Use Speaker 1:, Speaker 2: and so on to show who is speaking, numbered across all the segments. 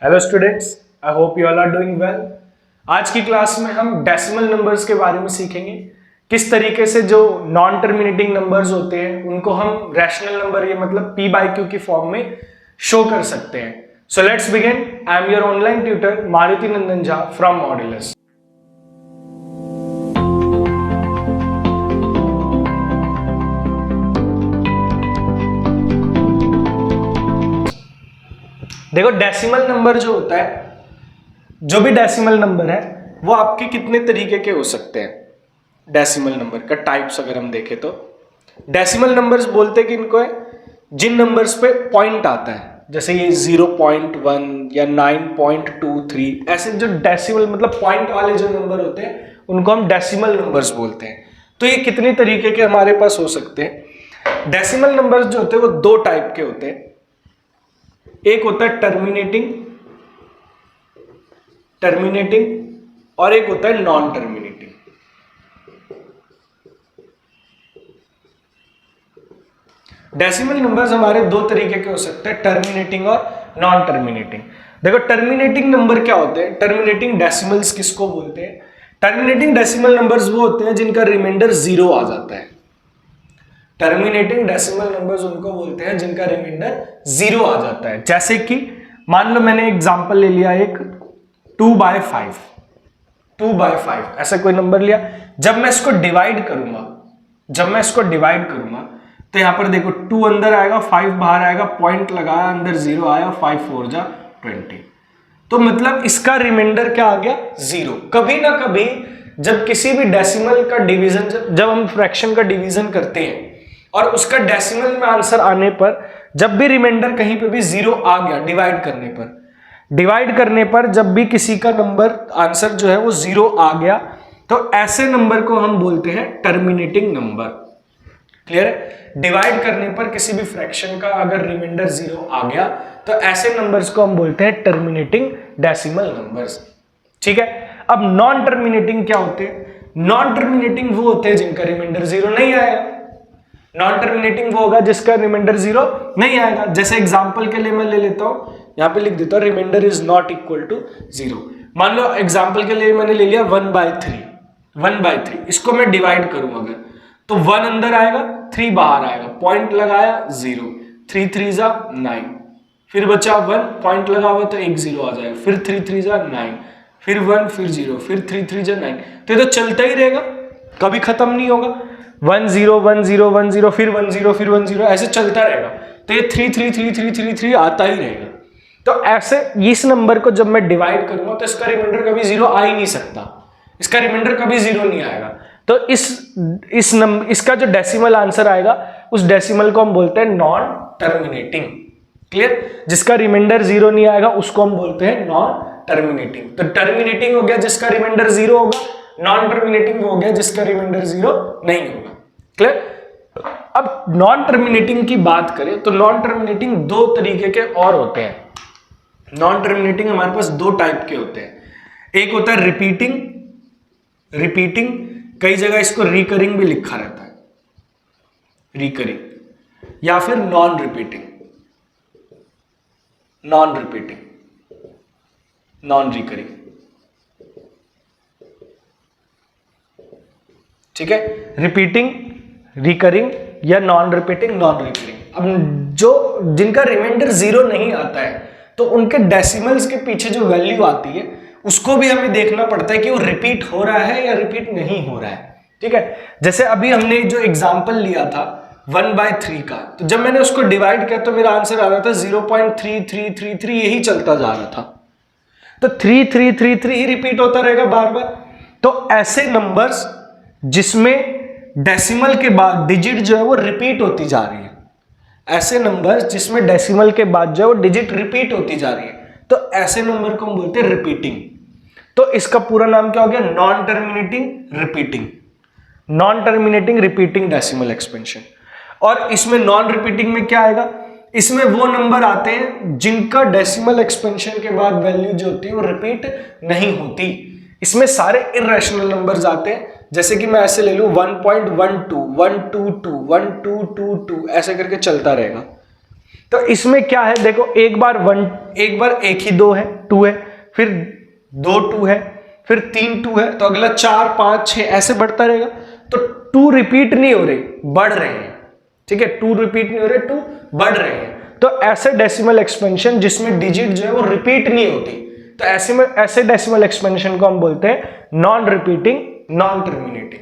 Speaker 1: Hello students, I hope you all are doing well. आज की class में हम डेसिमल नंबर्स के बारे में सीखेंगे। किस तरीके से जो नॉन टर्मिनेटिंग नंबर्स होते हैं उनको हम रैशनल नंबर ये मतलब p बाई क्यू की फॉर्म में शो कर सकते हैं। So let's begin. I am your online tutor Maruti Nandan Jha from modulus. देखो, डेसिमल नंबर जो होता है, जो भी डेसिमल नंबर है वो आपके कितने तरीके के हो सकते हैं। डेसिमल नंबर का टाइप्स अगर हम देखें तो डेसिमल नंबर्स बोलते हैं कि इनको है जिन नंबर्स पे पॉइंट आता है, जैसे ये 0.1 या 9.23, ऐसे जो डेसिमल मतलब पॉइंट वाले जो नंबर होते हैं उनको हम डेसिमल नंबर्स बोलते हैं। तो ये कितने तरीके के हमारे पास हो सकते हैं। डेसिमल नंबर्स जो होते हैं वो दो टाइप के होते हैं। एक होता है टर्मिनेटिंग और एक होता है नॉन टर्मिनेटिंग। डेसिमल नंबर्स हमारे दो तरीके के हो सकते हैं, टर्मिनेटिंग और नॉन टर्मिनेटिंग। देखो, टर्मिनेटिंग नंबर क्या होते हैं, टर्मिनेटिंग डेसिमल्स किसको बोलते हैं। टर्मिनेटिंग डेसिमल नंबर्स वो होते हैं जिनका रिमाइंडर 0 आ जाता है। टर्मिनेटिंग डेसिमल नंबर्स उनको बोलते हैं जिनका रिमाइंडर 0 आ जाता है। जैसे कि मान लो मैंने एग्जांपल ले लिया एक 2/5 ऐसा कोई नंबर लिया। जब मैं इसको डिवाइड करूंगा तो यहां पर देखो 2 अंदर आएगा, 5 बाहर आएगा, पॉइंट लगाया, अंदर 0 आया, 5 4 जा 20। तो मतलब इसका रिमाइंडर क्या आ गया, 0। कभी ना कभी जब किसी भी डेसिमल का डिवीजन, जब हम फ्रैक्शन का डिवीजन करते हैं और उसका डेसिमल में आंसर आने पर जब भी रिमाइंडर कहीं पे भी 0 आ गया, डिवाइड करने पर जब भी किसी का नंबर आंसर जो है वो 0 आ गया, तो ऐसे नंबर को हम बोलते हैं टर्मिनेटिंग नंबर। क्लियर है। डिवाइड करने पर किसी भी फ्रैक्शन का अगर रिमाइंडर 0 आ गया तो ऐसे नंबर्स को हम बोलते हैं टर्मिनेटिंग डेसिमल नंबर्स। ठीक है। अब नॉन टर्मिनेटिंग क्या होते हैं। नॉन टर्मिनेटिंग वो होते हैं जिनका रिमाइंडर 0 नहीं आएगा। नॉन टर्मिनेटिंग वो होगा जिसका रिमाइंडर 0 नहीं आएगा। जैसे एग्जांपल के लिए मैं ले लेता हूं, यहां पे लिख देता हूं remainder is not equal to 0। मान लो एग्जांपल के लिए मैंने ले लिया 1/3। इसको मैं डिवाइड करूं अगर, तो 1 अंदर आएगा, 3 बाहर आएगा, पॉइंट लगाया 0, 3 3 जा 9, फिर बचा 1, पॉइंट लगा हुआ तो 1 0 आ जाएगा, फिर 3 3 जा 9, फिर 1, फिर 0, फिर 3 3 जा 9। तो ये तो चलता ही रहेगा, कभी खत्म नहीं होगा। 1 0 1 0 1 0 फिर 1 0 फिर 1 0 ऐसे चलता रहेगा। तो ये 3 3 3 3 3 3 आता ही रहेगा। तो ऐसे इस नंबर को जब मैं डिवाइड करूंगा तो इसका रिमाइंडर कभी 0 आ ही नहीं सकता, इसका रिमाइंडर कभी 0 नहीं आएगा। तो इसका जो डेसिमल आंसर आएगा उस डेसिमल को हम बोलते हैं नॉन टर्मिनेटिंग। क्लियर। जिसका रिमाइंडर 0 नहीं आएगा उसको हम बोलते हैं नॉन टर्मिनेटिंग। तो टर्मिनेटिंग हो गया जिसका रिमाइंडर 0 होगा, नॉन टर्मिनेटिंग हो गया जिसका रिमाइंडर 0 नहीं होगा। क्लियर। अब नॉन टर्मिनेटिंग की बात करें तो नॉन टर्मिनेटिंग दो तरीके के और होते हैं। नॉन टर्मिनेटिंग हमारे पास दो टाइप के होते हैं। एक होता है रिपीटिंग, कई जगह इसको रिकरिंग भी लिखा रहता है, रिकरिंग, या फिर नॉन रिपीटिंग, नॉन रिकरिंग। ठीक है। रिपीटिंग, रिकरिंग या नॉन रिपीटिंग, नॉन रिकरिंग। अब जो जिनका रिमाइंडर 0 नहीं आता है तो उनके डेसिमल्स के पीछे जो वैल्यू आती है उसको भी हमें देखना पड़ता है कि वो रिपीट हो रहा है या रिपीट नहीं हो रहा है। ठीक है। जैसे अभी हमने जो एग्जांपल लिया था 1/3 का, तो जब मैंने उसको डिवाइड किया तो मेरा आंसर आ रहा था 0.3333, यही चलता जा रहा था। तो 3333 ही रिपीट होता रहेगा बार बार। तो ऐसे नंबर्स जिसमें डेसिमल के बाद डिजिट जो है वो रिपीट होती जा रही है, ऐसे नंबर्स जिसमें डेसिमल के बाद जो है वो डिजिट रिपीट होती जा रही है, तो ऐसे नंबर को हम बोलते हैं रिपीटिंग। तो इसका पूरा नाम क्या हो गया, non terminating repeating decimal expansion. और इसमें नॉन रिपीटिंग में क्या आएगा, इसमें वो नंबर आते हैं जिनका डेसिमल एक्सपेंशन के बाद वैल्यू जो होती है वो रिपीट नहीं होती। इसमें सारे इर्रेशनल नंबर्स आते हैं। जैसे कि मैं ऐसे ले लूं 1.12 122 1222 ऐसे करके चलता रहेगा। तो इसमें क्या है, देखो एक बार एक ही 2 है, 2 है, फिर 2 2 है, फिर 3 2 है, तो अगला 4 5 6 ऐसे बढ़ता रहेगा। तो 2 रिपीट नहीं हो रहे, बढ़ रहे हैं, ठीक है, 2 रिपीट नहीं हो रहे, 2 बढ़ रहे हैं। तो ऐसे डेसिमल एक्सपेंशन जिसमें डिजिट जो है वो रिपीट नहीं होती, तो ऐसे डेसिमल एक्सपेंशन को हम बोलते हैं non repeating, non terminating.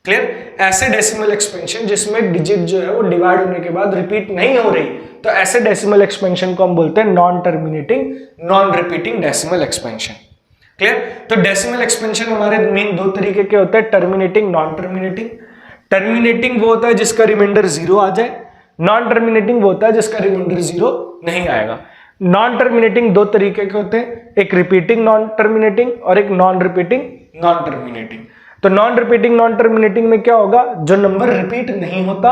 Speaker 1: Clear? ऐसे डेसिमल एक्सपेंशन जिसमें डिजिट जो है वो डिवाइड होने के बाद रिपीट नहीं हो रही, तो ऐसे डेसिमल एक्सपेंशन को हम बोलते हैं non terminating, non repeating decimal expansion. Clear? तो डेसिमल एक्सपेंशन हमारे मेन 2 तरीके के होते हैं, टर्मिनेटिंग, नॉन टर्मिनेटिंग। टर्मिनेटिंग वो होता है जिसका रिमाइंडर 0 आ जाए, नॉन टर्मिनेटिंग वो होता है जिसका रिमाइंडर 0 नहीं आएगा। नॉन टर्मिनेटिंग 2 तरीके के होते हैं, एक रिपीटिंग नॉन टर्मिनेटिंग और एक नॉन रिपीटिंग नॉन टर्मिनेटिंग। तो नॉन रिपीटिंग नॉन टर्मिनेटिंग में क्या होगा, जो नंबर रिपीट नहीं होता,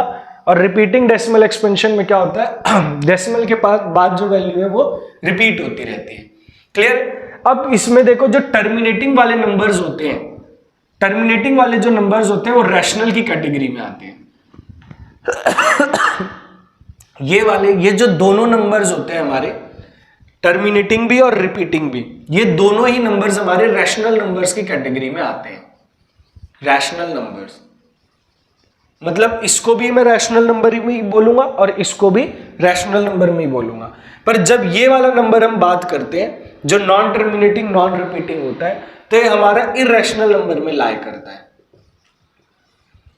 Speaker 1: और रिपीटिंग डेसिमल एक्सपेंशन में क्या होता है, डेसिमल के बाद जो वैल्यू है वो रिपीट होती रहती है। क्लियर? अब इसमें देखो जो टर्मिनेटिंग वाले नंबर्स होते हैं, टर्मिनेटिंग वाले जो नंबर्स होते हैं वो रैशनल की कैटेगरी में आते हैं। ये जो दोनों नंबर्स होते हैं हमारे, टर्मिनेटिंग भी और रिपीटिंग भी, ये दोनों ही नंबर्स हमारे रैशनल नंबर्स की कैटेगरी में आते हैं। रैशनल नंबर्स मतलब इसको भी मैं रैशनल नंबर में बोलूंगा और इसको भी रैशनल नंबर में ही बोलूंगा। पर जब ये वाला नंबर हम बात करते हैं जो नॉन टर्मिनेटिंग नॉन रिपीटिंग होता है, तो ये हमारा इरैशनल नंबर में लाई करता है,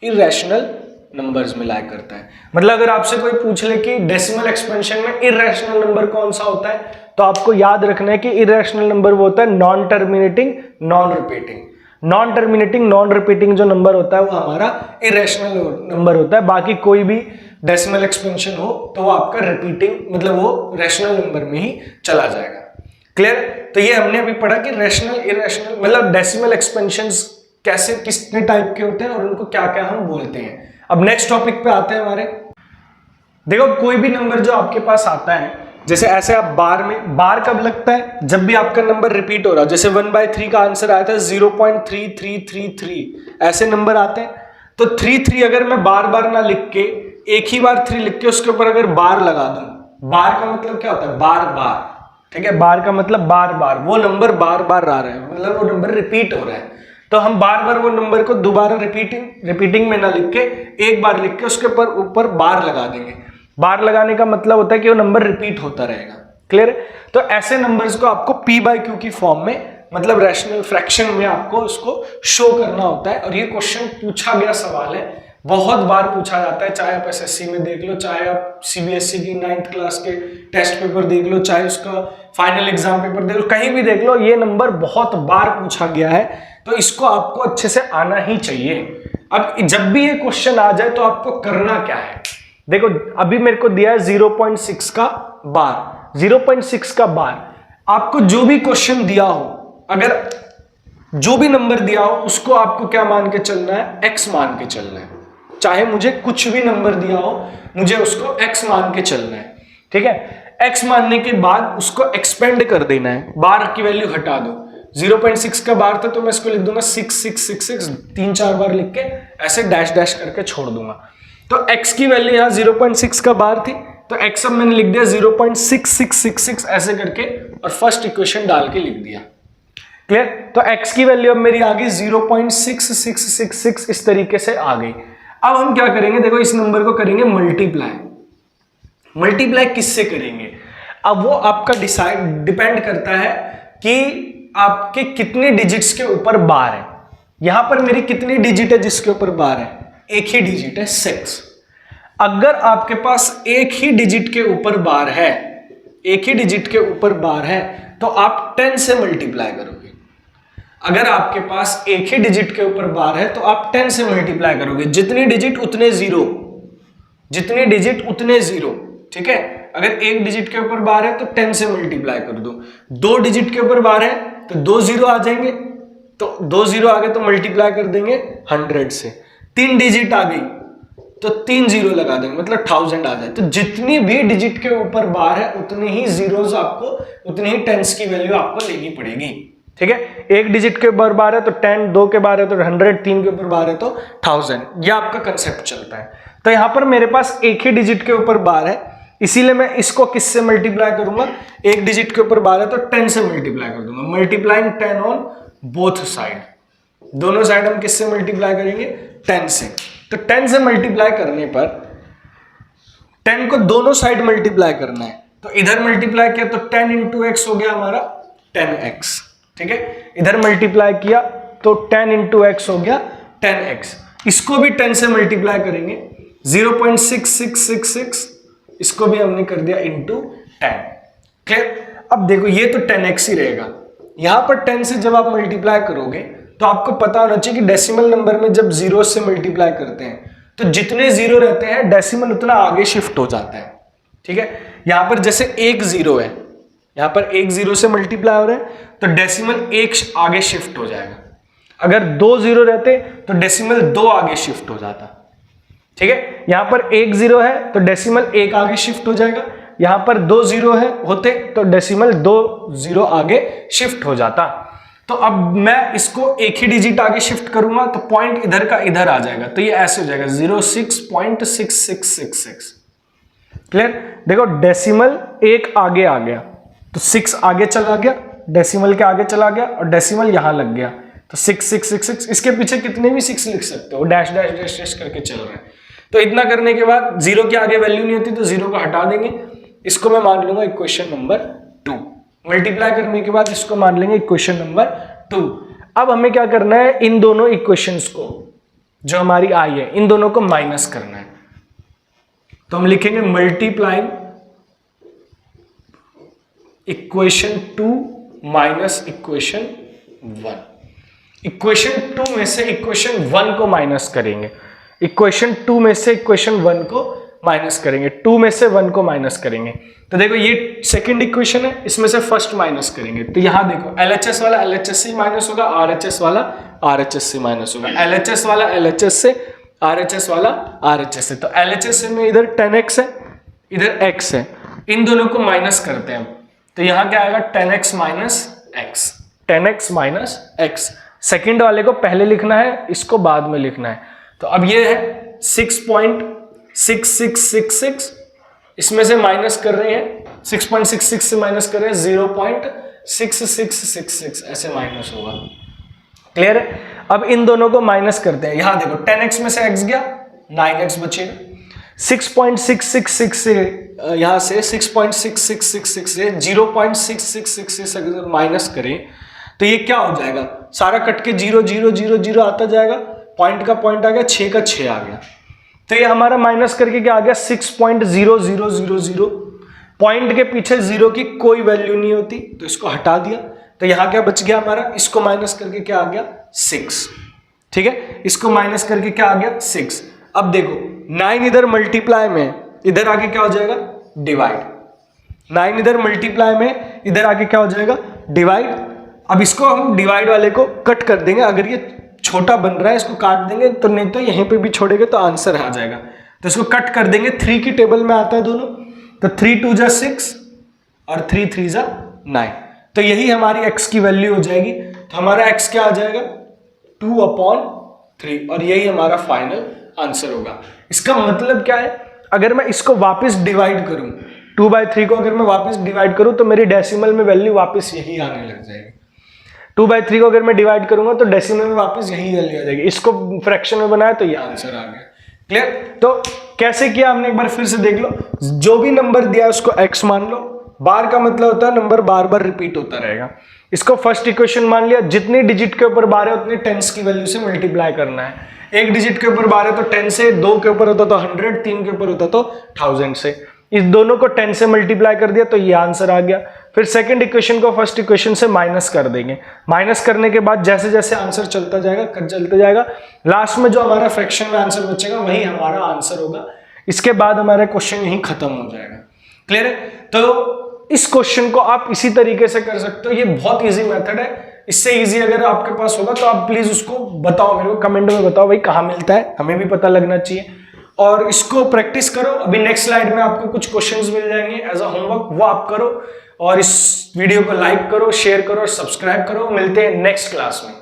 Speaker 1: इरैशनल नंबर्स में लाई करता है। मतलब अगर आपसे कोई पूछ ले कि डेसिमल एक्सपेंशन में इरैशनल नंबर कौन सा होता है, तो आपको याद रखना है कि इरैशनल नंबर वो होता है non terminating non repeating. Non terminating non repeating जो नंबर होता है वो हमारा इरैशनल नंबर होता है। बाकी कोई भी डेसिमल एक्सपेंशन हो तो वो आपका रिपीटिंग मतलब वो रैशनल नंबर में ही चला जाएगा। क्लियर? तो ये हमने अभी पढ़ा कि रैशनल इरैशनल मतलब डेसिमल एक्सपेंशंस कैसे कितने टाइप के होते हैं और उनको क्या क्या हम बोलते हैं। अब नेक्स्ट टॉपिक पे आते हैं हमारे। देखो कोई भी नंबर जो आपके पास आता है, जैसे ऐसे आप बार में, बार कब लगता है, जब भी आपका नंबर रिपीट हो रहा है। जैसे 1/3 का आंसर आया था 0.3333, ऐसे नंबर आते हैं। तो 3 अगर मैं बार बार ना लिख के एक ही बार 3 लिख के उसके ऊपर अगर बार लगा दूं, बार का मतलब क्या होता है, बार बार, ठीक है, बार का मतलब बार बार, वो नंबर बार बार आ रहा है, मतलब वो नंबर रिपीट हो रहा है। तो हम बार बार वो नंबर को दोबारा रिपीटिंग में ना लिख के एक बार लिख के उसके ऊपर बार लगा देंगे। बार लगाने का मतलब होता है कि वो नंबर रिपीट होता रहेगा। क्लियर? तो ऐसे नंबर्स को आपको p/q की फॉर्म में मतलब रैशनल फ्रैक्शन में आपको उसको शो करना होता है। और ये क्वेश्चन पूछा गया सवाल है, बहुत बार पूछा जाता है, चाहे आप एसएससी में देख लो, चाहे आप सीबीएसई की 9th क्लास के टेस्ट पेपर देख लो, चाहे उसका फाइनल एग्जाम पेपर देख लो, कहीं भी देख लो, ये नंबर बहुत बार पूछा गया है। तो इसको आपको अच्छे से आना ही चाहिए। अब जब भी ये क्वेश्चन आ जाए तो आपको करना क्या है, देखो अभी मेरे को दिया है 0.6 का बार, 0.6 का बार। आपको जो भी क्वेश्चन दिया हो, अगर जो भी नंबर दिया हो उसको आपको क्या मान के चलना है, x मान के चलना है। चाहे मुझे कुछ भी नंबर दिया हो, मुझे उसको x मान के चलना है। ठीक है, x मानने के बाद उसको एक्सपेंड कर देना है, बार की वैल्यू हटा दो। 0.6 का बार था तो मैं इसको लिख दूंगा 6666, 3-4 बार लिख के ऐसे डैश डैश करके छोड़ दूंगा। तो x की वैल्यू यहाँ 0.6 का बार थी, तो x अब मैंने लिख दिया 0.6666 ऐसे करके और फर्स्ट इक्वेशन डाल के लिख दिया। क्लियर? तो x की वैल्यू अब मेरी आ गई 0.6666 इस तरीके से आ गई। अब हम क्या करेंगे, देखो इस नंबर को करेंगे मल्टीप्लाई। मल्टीप्लाई किससे करेंगे, अब वो आपका डिपेंड करता है कि आपके कितने डिजिट्स के ऊपर बार है। यहां पर मेरी कितनी डिजिट है जिसके ऊपर बार है, एक ही डिजिट है 6। अगर आपके पास एक ही डिजिट के ऊपर बार है, एक ही डिजिट के ऊपर बार है, तो आप 10 से मल्टीप्लाई करोगे। अगर आपके पास एक ही डिजिट के ऊपर बार है तो आप 10 से मल्टीप्लाई करोगे। जितनी डिजिट उतने जीरो, जितने डिजिट उतने जीरो। ठीक है, अगर एक डिजिट के ऊपर बार है तो 10 से मल्टीप्लाई कर दो। 2 डिजिट के ऊपर बार है तो 2 जीरो आ जाएंगे, तो 2 जीरो आ गए तो मल्टीप्लाई कर देंगे 100 से। 3 डिजिट आ गई तो 3 जीरो लगा देंगे, मतलब 1000 आ जाए। तो जितनी भी डिजिट के ऊपर बार है उतनी ही जीरोस आपको, उतनी ही 10s की वैल्यू आपको लेनी पड़ेगी। ठीक है, एक डिजिट के ऊपर बार है तो 10, 2 के बार है तो 100, 3 के ऊपर बार है तो 1000। यह आपका कंसेप्ट चलता है। तो यहां पर मेरे पास एक ही डिजिट के ऊपर बार है, इसीलिए मैं इसको किससे मल्टीप्लाई करूंगा, एक डिजिट के ऊपर 12 तो 10 से मल्टीप्लाई कर दूंगा, मल्टीप्लाइंग 10 ऑन बोथ साइड, दोनों साइड हम किससे मल्टीप्लाई करेंगे, 10 से। तो 10 से मल्टीप्लाई करने पर 10 को दोनों साइड मल्टीप्लाई करना है, तो इधर मल्टीप्लाई किया तो 10 इंटू एक्स हो गया हमारा 10x, ठीक है। इधर मल्टीप्लाई किया तो 10 इंटू एक्स हो गया 10x, इसको भी 10 से मल्टीप्लाई करेंगे 0.6666, इसको भी हमने कर दिया इंटू 10, क्लियर। अब देखो ये तो 10x ही रहेगा, यहां पर 10 से जब आप मल्टीप्लाई करोगे तो आपको पता होना चाहिए कि डेसिमल नंबर में जब जीरो से मल्टीप्लाई करते हैं तो जितने जीरो रहते हैं डेसिमल उतना आगे शिफ्ट हो जाता है, ठीक है। यहां पर जैसे एक जीरो है, यहां पर एक जीरो से मल्टीप्लाई हो रहा है तो डेसिमल एक आगे शिफ्ट हो जाएगा, अगर दो जीरो रहते तो डेसिमल दो आगे शिफ्ट हो जाता, ठीक है। यहां पर एक जीरो है तो डेसिमल एक आगे शिफ्ट हो जाएगा, यहां पर दो जीरो है होते तो डेसिमल दो जीरो आगे शिफ्ट हो जाता। तो अब मैं इसको एक ही डिजिट आगे शिफ्ट करूंगा तो पॉइंट इधर का इधर आ जाएगा, तो ये ऐसे हो जाएगा 06.6666, क्लियर। देखो डेसिमल एक आगे आ गया तो 6 आगे चला गया, डेसिमल के आगे चला गया और डेसिमल यहां लग गया तो 6666, इसके पीछे कितने भी 6 लिख सकते हो, डैश डैश डैश डैश करके चल रहे हैं। तो इतना करने के बाद जीरो के आगे वैल्यू नहीं होती तो जीरो को हटा देंगे, इसको मैं मान लूंगा इक्वेशन नंबर 2, मल्टीप्लाई करने के बाद इसको मान लेंगे इक्वेशन नंबर 2। अब हमें क्या करना है, इन दोनों इक्वेशंस को जो हमारी आई है इन दोनों को माइनस करना है, तो हम लिखेंगे multiplying equation 2 minus equation 1। Equation 2 में से इक्वेशन 1 को माइनस करेंगे, इक्वेशन 2 में से इक्वेशन 1 को माइनस करेंगे, 2 में से 1 को माइनस करेंगे। तो देखो ये सेकंड इक्वेशन है, इसमें से फर्स्ट माइनस करेंगे, तो यहां देखो LHS वाला LHS से माइनस होगा, RHS वाला RHS से माइनस होगा, LHS वाला LHS से, RHS वाला RHS से। तो LHS में इधर 10x है, इधर x है, इन दोनों को माइनस करते हैं, तो यहां क्या आएगा 10x minus x, 10x minus x। Second वाले को पहले लिखना है, इसको बाद में लिखना है। तो अब ये है 6.6666, इसमें से माइनस कर रहे हैं 6.66 से माइनस कर रहे हैं 0.6666, ऐसे माइनस होगा, क्लियर है। अब इन दोनों को माइनस करते हैं, यहां देखो 10x में से x गया 9x बचेगा, 6.666 से यहां से 6.6666 से 0.6666 अगर माइनस करें तो ये क्या हो जाएगा, सारा कट के 0 0 0 0 आता जाएगा, पॉइंट का पॉइंट आ गया, 6 का 6 आ गया, तो ये हमारा माइनस करके क्या आ गया 6.0000। पॉइंट के पीछे जीरो की कोई वैल्यू नहीं होती तो इसको हटा दिया, तो यहां क्या बच गया हमारा, इसको माइनस करके क्या आ गया 6, ठीक है। इसको माइनस करके क्या आ गया 6। अब देखो 9 इधर मल्टीप्लाई में, इधर आके क्या हो जाएगा डिवाइड, 9 इधर मल्टीप्लाई में, इधर आके क्या हो जाएगा डिवाइड। अब इसको हम डिवाइड वाले को कट कर देंगे, अगर ये छोटा बन रहा है इसको काट देंगे, तो नहीं तो यहीं पे भी छोड़ेंगे तो आंसर आ जाएगा, तो इसको कट कर देंगे। 3 की टेबल में आता है दोनों, तो 3 2 जा 6 और 3 3 जा 9, तो यही हमारी x की वैल्यू हो जाएगी। तो हमारा x क्या आ जाएगा 2/3, और यही हमारा फाइनल आंसर होगा। इसका मतलब क्या है, अगर मैं इसको वापस डिवाइड करूं, 2/3 को अगर मैं वापस डिवाइड करूं तो मेरी डेसिमल में वैल्यू वापस यही आने लग जाएगी। 2/3 को अगर मैं डिवाइड करूंगा तो डेसिमल में वापस यही वैल्यू आ जाएगी, इसको फ्रैक्शन में बनाया तो ये आंसर आ गया, क्लियर। तो कैसे किया हमने एक बार फिर से देख लो, जो भी नंबर दिया उसको x मान लो, बार का मतलब होता है नंबर बार बार रिपीट होता रहेगा। इसको फर्स्ट इक्वेशन मान लिया, जितनी डिजिट के ऊपर बार है उतनी टेंस की वैल्यू से मल्टीप्लाई करना है। एक डिजिट के ऊपर बार है तो 10 से, 2 के ऊपर होता तो 100, 3 के ऊपर होता तो 1000 से। इस दोनों को 10 से मल्टीप्लाई कर दिया तो ये आंसर आ गया। फिर सेकंड इक्वेशन को फर्स्ट इक्वेशन से माइनस कर देंगे, माइनस करने के बाद जैसे जैसे आंसर चलता जाएगा, लास्ट में जो हमारा फ्रैक्शन में आंसर बचेगा वही हमारा आंसर होगा। इसके बाद हमारा क्वेश्चन यही खत्म हो जाएगा, क्लियर है। तो इस क्वेश्चन को आप इसी तरीके से कर सकते हो, ये बहुत ईजी मेथड है। इससे इजी अगर आपके पास होगा तो आप प्लीज उसको बताओ, मेरे को कमेंट में बताओ भाई कहाँ मिलता है, हमें भी पता लगना चाहिए। और इसको प्रैक्टिस करो, अभी नेक्स्ट स्लाइड में आपको कुछ क्वेश्चंस मिल जाएंगे एज अ होमवर्क, वो आप करो। और इस वीडियो को लाइक करो, शेयर करो और सब्सक्राइब करो। मिलते हैं नेक्स्ट क्लास में।